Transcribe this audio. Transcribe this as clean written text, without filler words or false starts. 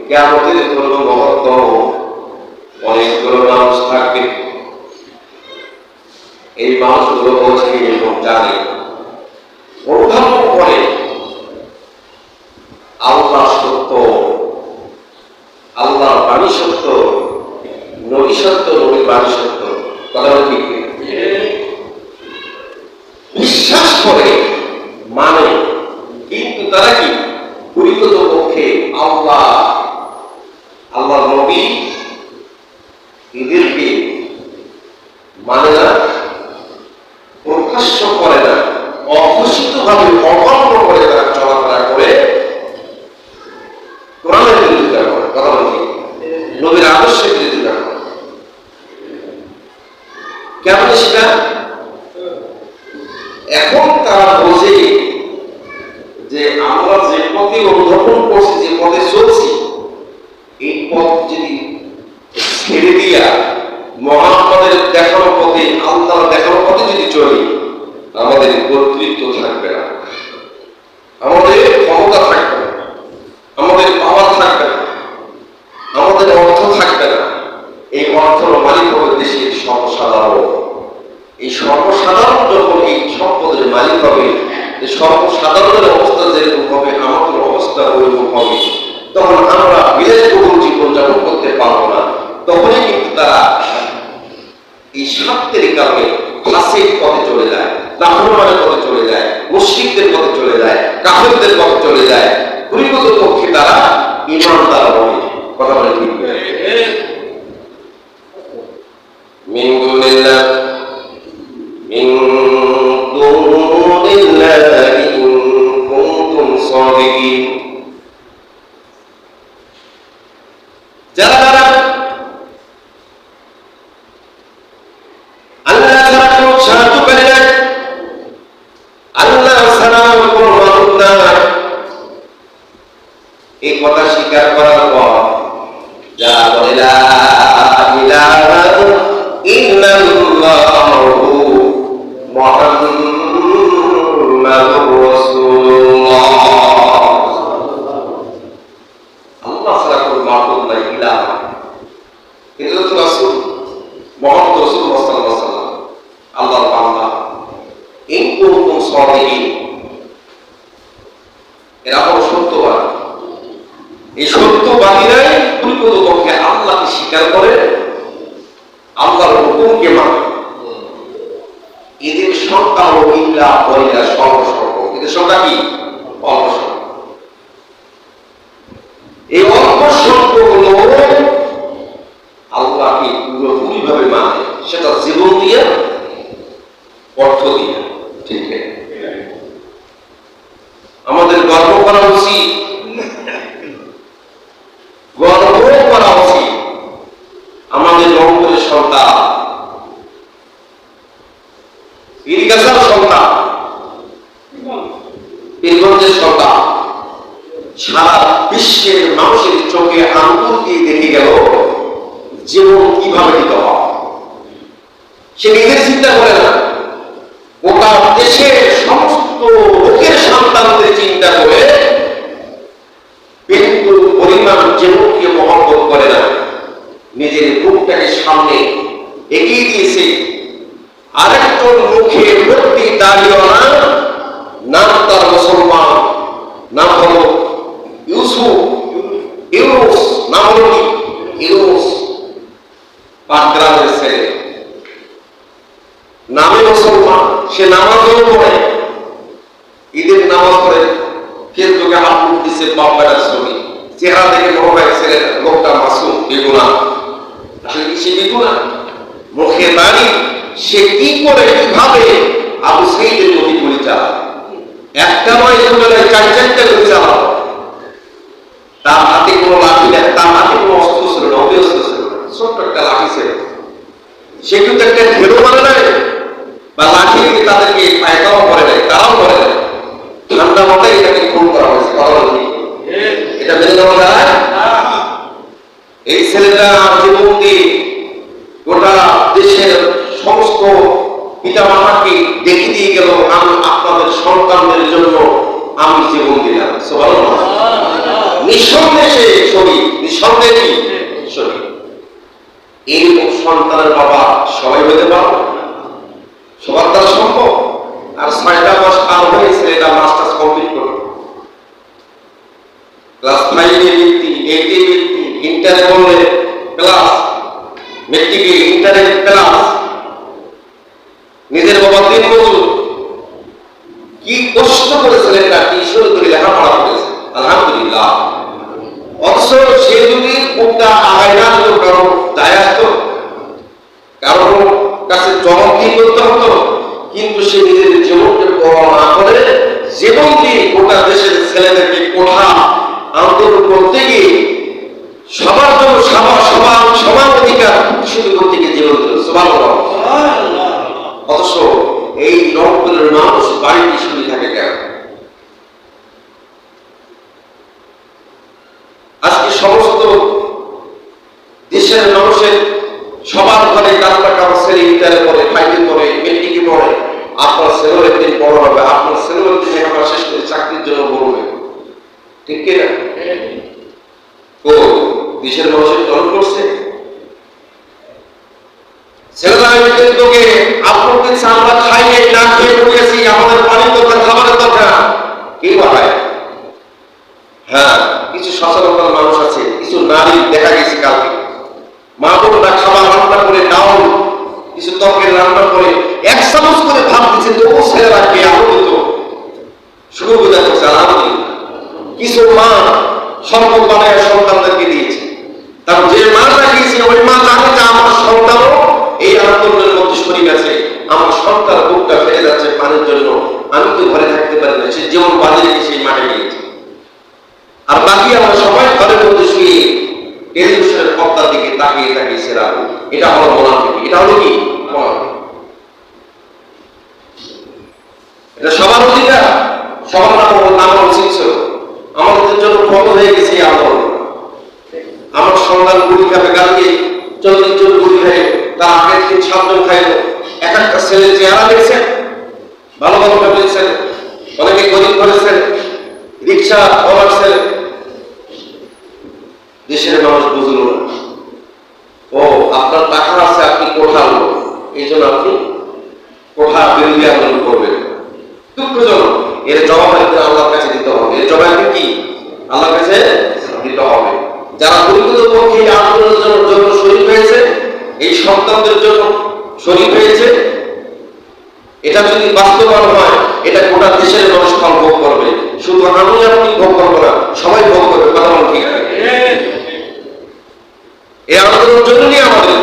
কিয়ামতের পূর্ব মুহূর্তে অনেকগুলো মানুষ থাকবে। এই মানুষগুলো বোঝে এবং জানে, অনুভব করে আল্লাহ সত্য, আল্লাহর বাণী সত্য, নবী সত্য, নবীর বাণী সত্য। কথা ঠিক বিশ্বাস করে মানে, কিন্তু তারা কি পরিগত পক্ষে আল্লাহ, আল্লাহ নবী এদেরকে মানে না, প্রকাশ্য করে না, অঘোষিত ভাবে অমান্য করে তারা চলাফেরা করে, কোরআনের বিরোধিতা করে। কথা বলছি, নবীর আদর্শের বিরোধিতা করে। কেমন সেটা? এখন তারা বোঝে যে আমরা যে পথে অনুধাবন করছি, যে পথে চলছি, এই পথ যদি ছেড়ে দিয়া মুহাম্মদের দেখানো পথে, আল্লাহর দেখানো পথে যদি চলি, আমাদের কর্তৃত্ব থাকবে না, আমাদের ক্ষমতা থাকবে না, আমাদের পাওয়ার থাকবে না, আমাদের অর্থ থাকবে না। এই অর্থের মালিক হবে দেশের সর্বসাধারণ। এই সর্বসাধারণ যখন এই সম্পদের মালিক হবে, এই সর্বসাধারণের অবস্থা যেরকম হবে, আমাদের অবস্থা ওইরকম হবে, তখন আমরা বিলাসবহুল জীবনযাপন করতে পারবো না। তখনই কিন্তু তারা এই স্বার্থের কারণে ফাসিক পথে চলে যায়, নাফরমানের পথে চলে যায়, মুশরিকদের পথে চলে যায়, কাফেরদের পথে চলে যায়। পরিগত পক্ষে তারা ঈমানদার হবে। কথা বলে ঠিক? মিন দুনিল্লাহ, মিন দুনিল্লাহি ইন কুনতুম সাদিকিন। যারা আল্লাহ ছাড়া কোনো সাহায্যকারী নাই, আল্লাহ ছাড়া কোনো মাবুদ নাই, এই কথা স্বীকার করার পর যারা বলে লা ইলাহা ইল্লাল্লাহু মুহাম্মাদুর রাসূলুল্লাহ, আল্লাহ ছাড়া কোনো মাবুদ নাই, ইলাহ, কিন্তু তো রাসূল মুহাম্মদ রাসূলুল্লাহ সাল্লাল্লাহু আলাইহি ওয়াসাল্লাম আল্লাহর বান্দা। ইন কুনতুম সাদিকিন, এরা হলো সত্যবাদী। এই সত্যবাদীরাই পরিপূর্ণ পক্ষে আল্লাহকে স্বীকার করে, আল্লাহর হুকুমকে মানে। এদের সংখ্যা হলো ইল্লা ওয়াইলা, সর্বসর্ব। এদের সংখ্যা কি? অল্প সংখ্যক। এই অল্প সংখ্যক হলো আল্লাহকে পুরোপুরি ভাবে মানে, সেটা জীবন দিয়ে, অর্থ দিয়ে। ঠিক আছে, আমাদের গর্ব করা উচিত, গর্ব করা উচিত। আমাদের রংপুরের সন্তান, ইরিগাসার সন্তান, বীরগঞ্জের সন্তান, সারা বিশ্বের মানুষের চোখে আঙ্গুল দিয়ে দেখে গেল জীবন কিভাবে দিতে হয়। সে নিজের চিন্তা করে না, গোটা দেশের সমস্ত লোকের সন্তানদের চিন্তা করে, কিন্তু পরিমাণ জীবনকে মহব্বত করে না, নিজের বুকটাকে সামনে এগিয়ে দিয়েছে। আরেকজন মুখে ভর্তি দাঁড়িয়েওয়ালা, নাম তার মুসলমান, নাম হলো ইউনুস, নাম হলো ইউনুস, পাটগ্রামের ছেলে, নামে মুসলমান, সে নামাজও পড়ে, ঈদের নামাজ পড়ে, ফেসবুকে আপলোড দিচ্ছে বাপ্পাটা ছবি, চেহারা দেখে বড় ভাই ছেলে, লোকটা মাসুম, বেগুনা। আসলে কি সে বেগুনা? মুখে দাঁড়ি, সে কি করে, কিভাবে আবু সাইদের নদী গুলি চালায়, একটা নয়, দুটো নয়, চার চারটা করে চালায়। তার হাতে কোনো লাঠি নেই, তার হাতে কোনো অস্ত্র ছিল না, অস্ত্র ছিল না, ছোট্ট একটা লাঠি ছিল। সে কিন্তু একটা ঢেলো মানে নাই, বা লাঠি দিয়ে তাদেরকে পায়তাও করে নাই, তারাও করে নাই, ঠান্ডা মাথায় এটাকে খুন করা হয়েছে। এটা মেনে নেওয়া যায়? এই ছেলেটা জীবন দিয়ে গোটা দেশের সমস্ত পিতা মাতাকে দেখে দিয়ে গেল, আমি আপনাদের সন্তানদের জন্য আমি জীবন দিলাম। সুবহানাল্লাহ। নিঃসন্দেহে শহীদ, নিঃসন্দেহে শহীদ। এইরকম সন্তানের বাবা সবাই হতে পারো? সবার দ্বারা সম্ভব? আর 6টা মাস পার হয়েছে, এটা মাস্টার্স কমপ্লিট করো, ক্লাস 5 এ বৃত্তি, 8 এ বৃত্তি, ইন্টারে বললে ক্লাস, মেট্রিকে ইন্টারে ক্লাস, নিজের বাবা দিন মজুর, কি কষ্ট করেছেন, এটা কি শুরু করে লেখাপড়া করেছে, আলহামদুলিল্লাহ। অথচ সে যদি কোনটা আগায় না হতো, কারো দায় আসতো, কারো কাছে জবাবদিহি করতে হতো, কিন্তু সে নিজের জীবনকে পরোয়া না করে জীবন দিয়ে গোটা দেশের ছেলেদেরকে কোঠা আন্দোলন করতে গিয়ে সবার জন্য সমান অধিকার শুরু করতে গিয়ে জীবন দিল। সুবহানাল্লাহ। অথচ এই রংপুরের মানুষ বাড়িটি শুনে থাকে কেন? আজকে সমস্ত দেশের মানুষের সবার ঘরে কাজ ছেলে ইন্টারে পড়ে, 5 এ পড়ে, মেট্রিকে পড়ে। আপনার ছেলের একদিন বড় হবে, আপনার ছেলের একদিন লেখাপড়া শেষ করে চাকরির জন্য বড় হবে, ঠিক কিনা? ও দেশের মানুষের টন করছে ছেলেরা তোকে আপনাকে আমরা খাই নাই, না খেয়ে পড়েছি, আমাদের পানির দরকার, খাবারের দরকার, কে বাড়ায়? হ্যাঁ, কিছু সচেতন মানুষ আছে, কিছু নারী দেখা গেছে কালকে মা বোনরা খাবার রান্না করে, ডাউল কিছু তরকারি রান্না করে 1 চামচ করে ভাত দিচ্ছে, তবু ছেলেরা খেয়ে আনন্দিত, শুরু বোঝা করছে আলহামদুলিল্লাহ। কিছু মা সম্পদ বানায় সন্তানদেরকে দিয়েছে, তার যে মাটা দিয়েছে ওই মা জানে যে আমার সন্তানও এই আন্দোলনের মধ্যে শরীর আছে, আমার সন্তান বুকটা ফেলে যাচ্ছে পানির জন্য, আমি তো ঘরে থাকতে পারি না, সে যেমন বাজে রেখে সেই মাঠে গিয়েছে। আর বাকি আমরা সবাই ঘরের মধ্যে শুয়ে টেলিভিশনের পর্দার দিকে তাকিয়ে তাকিয়ে সেরা, এটা হলো মোনাফিকি। এটা হলো কি? এটা সবার অধিকার, সবার নাম উচিত ছিল। আমাদের জন্য ফত হয়ে গেছে এই আন্দোলন। আমার সন্তান গুলি খাবে, কালকে 40 জন গুলি খাই, তার আগের দিন 7 জন খাইল। এক একটা ছেলের চেহারা দেখছেন, ভালো ভালো ফ্যামিলির, অনেকে গরিব করেছেন, রিক্সা ওলার ছেলে। দেশের মানুষ বুঝল না, ও আপনার টাকা আছে, আপনি কোঠা আনলো, এই জন্য আপনি কোঠা বিরোধী আন্দোলন করবেন। দুঃখজনক, এর জবাব আল্লাহর কাছে দিতে হবে। এর জবাব কি? আল্লাহর কাছে দিতে হবে। যারা পরিচিত পক্ষে এই আন্দোলনের জন্য শরীর হয়েছে, এই সন্তানদের জন্য শরীর হয়েছে, এটা যদি বাস্তবায়ন হয়, এটা গোটা দেশের মানুষ ফল ভোগ করবে। শুধু আমি আপনি ভোগ করবো না, সবাই ভোগ করবে। কথা বল ঠিক আছে? এই আন্দোলনের জন্য নিয়ে আমাদের